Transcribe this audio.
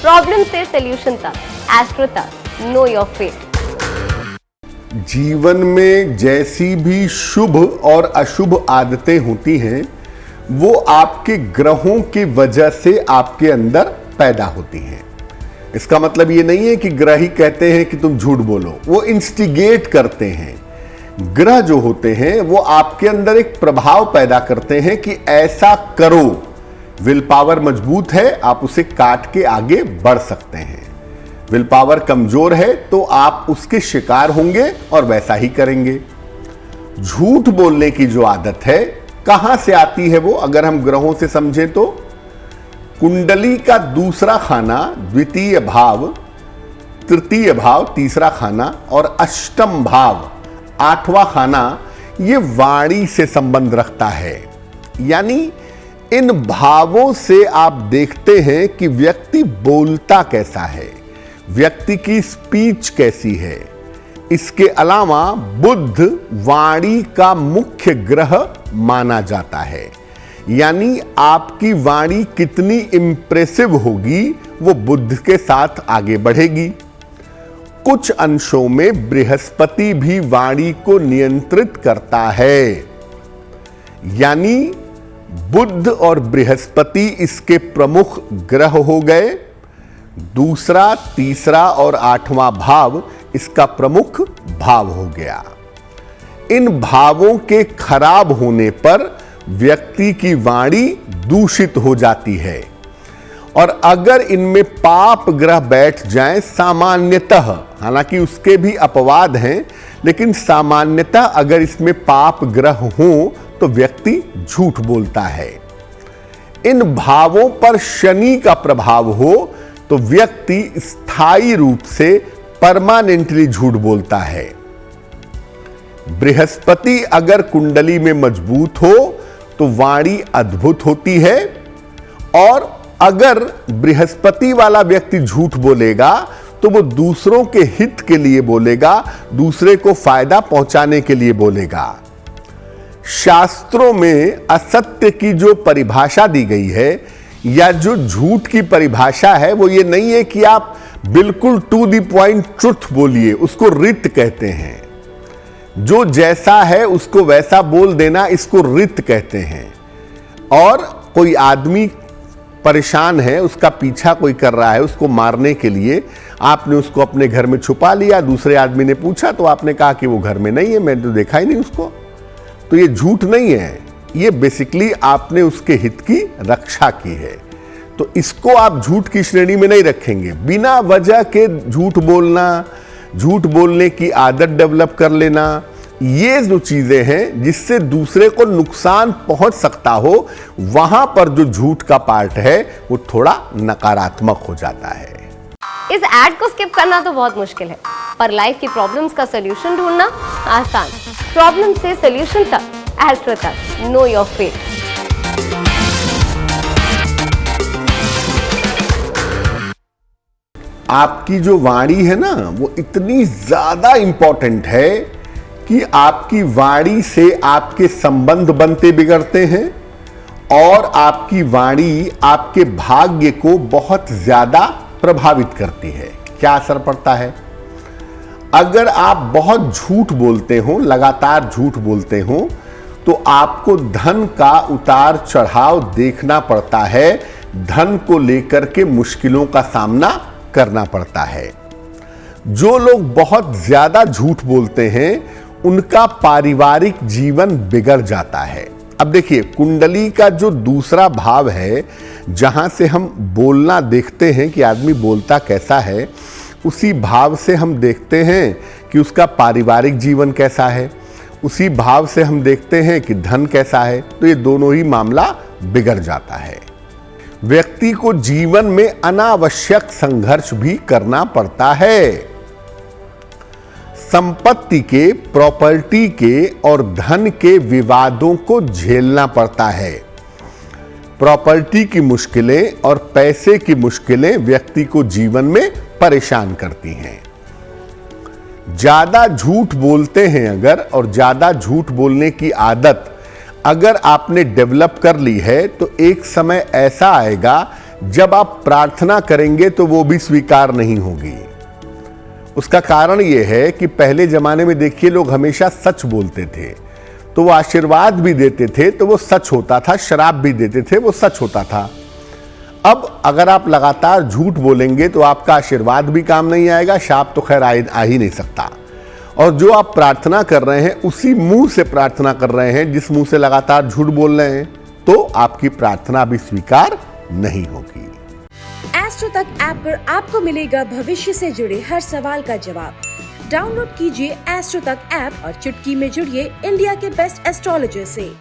Problem से solution तक, astro तक, नो योर फेट। जीवन में जैसी भी शुभ और अशुभ आदतें होती हैं वो आपके ग्रहों की वजह से आपके अंदर पैदा होती हैं। इसका मतलब ये नहीं है कि ग्रह ही कहते हैं कि तुम झूठ बोलो, वो इंस्टिगेट करते हैं। ग्रह जो होते हैं वो आपके अंदर एक प्रभाव पैदा करते हैं कि ऐसा करो। विल पावर मजबूत है, आप उसे काट के आगे बढ़ सकते हैं। विल पावर कमजोर है तो आप उसके शिकार होंगे और वैसा ही करेंगे। झूठ बोलने की जो आदत है कहां से आती है वो अगर हम ग्रहों से समझें तो कुंडली का दूसरा खाना द्वितीय भाव, तृतीय भाव तीसरा खाना और अष्टम भाव आठवां खाना ये वाणी से संबंध रखता है। यानी इन भावों से आप देखते हैं कि व्यक्ति बोलता कैसा है, व्यक्ति की स्पीच कैसी है। इसके अलावा बुध वाणी का मुख्य ग्रह माना जाता है, यानी आपकी वाणी कितनी इंप्रेसिव होगी वो बुध के साथ आगे बढ़ेगी। कुछ अंशों में बृहस्पति भी वाणी को नियंत्रित करता है, यानी बुध और बृहस्पति इसके प्रमुख ग्रह हो गए। दूसरा, तीसरा और आठवां भाव इसका प्रमुख भाव हो गया। इन भावों के खराब होने पर व्यक्ति की वाणी दूषित हो जाती है और अगर इनमें पाप ग्रह बैठ जाएं सामान्यतः, हालांकि उसके भी अपवाद हैं, लेकिन सामान्यतः अगर इसमें पाप ग्रह हों तो व्यक्ति झूठ बोलता है। इन भावों पर शनि का प्रभाव हो तो व्यक्ति स्थायी रूप से परमानेंटली झूठ बोलता है। बृहस्पति अगर कुंडली में मजबूत हो तो वाणी अद्भुत होती है और अगर बृहस्पति वाला व्यक्ति झूठ बोलेगा तो वो दूसरों के हित के लिए बोलेगा, दूसरे को फायदा पहुंचाने के लिए बोलेगा। शास्त्रों में असत्य की जो परिभाषा दी गई है या जो झूठ की परिभाषा है वो ये नहीं है कि आप बिल्कुल टू द पॉइंट ट्रुथ बोलिए, उसको रित कहते हैं। जो जैसा है उसको वैसा बोल देना, इसको रित कहते हैं। और कोई आदमी परेशान है, उसका पीछा कोई कर रहा है, उसको मारने के लिए आपने उसको अपने घर में छुपा लिया। दूसरे आदमी ने पूछा तो आपने कहा कि वो घर में नहीं है, मैंने तो देखा ही नहीं उसको। तो ये झूठ नहीं है, ये बेसिकली आपने उसके हित की रक्षा की है। तो इसको आप झूठ की श्रेणी में नहीं रखेंगे। बिना वजह के झूठ बोलना, झूठ बोलने की आदत डेवलप कर लेना, ये जो चीजें हैं जिससे दूसरे को नुकसान पहुंच सकता हो, वहां पर जो झूठ का पार्ट है वो थोड़ा नकारात्मक हो जाता है। इस एड को स्किप करना तो बहुत मुश्किल है, पर लाइफ की प्रॉब्लम्स का सॉल्यूशन ढूंढना आसान। प्रॉब्लम से सॉल्यूशन तक, एस्ट्रो तक, नो योर फेट। आपकी जो वाणी है ना वो इतनी ज्यादा इंपॉर्टेंट है कि आपकी वाणी से आपके संबंध बनते बिगड़ते हैं और आपकी वाणी आपके भाग्य को बहुत ज्यादा प्रभावित करती है। क्या असर पड़ता है? अगर आप बहुत झूठ बोलते हो, लगातार झूठ बोलते हो, तो आपको धन का उतार चढ़ाव देखना पड़ता है, धन को लेकर के मुश्किलों का सामना करना पड़ता है। जो लोग बहुत ज्यादा झूठ बोलते हैं उनका पारिवारिक जीवन बिगड़ जाता है। अब देखिए, कुंडली का जो दूसरा भाव है जहां से हम बोलना देखते हैं कि आदमी बोलता कैसा है, उसी भाव से हम देखते हैं कि उसका पारिवारिक जीवन कैसा है, उसी भाव से हम देखते हैं कि धन कैसा है। तो ये दोनों ही मामला बिगड़ जाता है। व्यक्ति को जीवन में अनावश्यक संघर्ष भी करना पड़ता है। संपत्ति के, प्रॉपर्टी के और धन के विवादों को झेलना पड़ता है। प्रॉपर्टी की मुश्किलें और पैसे की मुश्किलें व्यक्ति को जीवन में परेशान करती हैं। ज्यादा झूठ बोलते हैं अगर, और ज्यादा झूठ बोलने की आदत अगर आपने डेवलप कर ली है, तो एक समय ऐसा आएगा जब आप प्रार्थना करेंगे तो वो भी स्वीकार नहीं होगी। उसका कारण यह है कि पहले जमाने में देखिए लोग हमेशा सच बोलते थे, तो वो आशीर्वाद भी देते थे तो वो सच होता था, शराब भी देते थे वो सच होता था। अब अगर आप लगातार झूठ बोलेंगे तो आपका आशीर्वाद भी काम नहीं आएगा, शाप तो खैर आ ही नहीं सकता। और जो आप प्रार्थना कर रहे हैं उसी मुंह से प्रार्थना कर रहे हैं जिस मुंह से लगातार झूठ बोल रहे हैं, तो आपकी प्रार्थना भी स्वीकार नहीं होगी। एस्ट्रो तक ऐप पर आपको मिलेगा भविष्य से जुड़े हर सवाल का जवाब। डाउनलोड कीजिए एस्ट्रो तक ऐप और चुटकी में जुड़िए इंडिया के बेस्ट एस्ट्रोलॉजर से।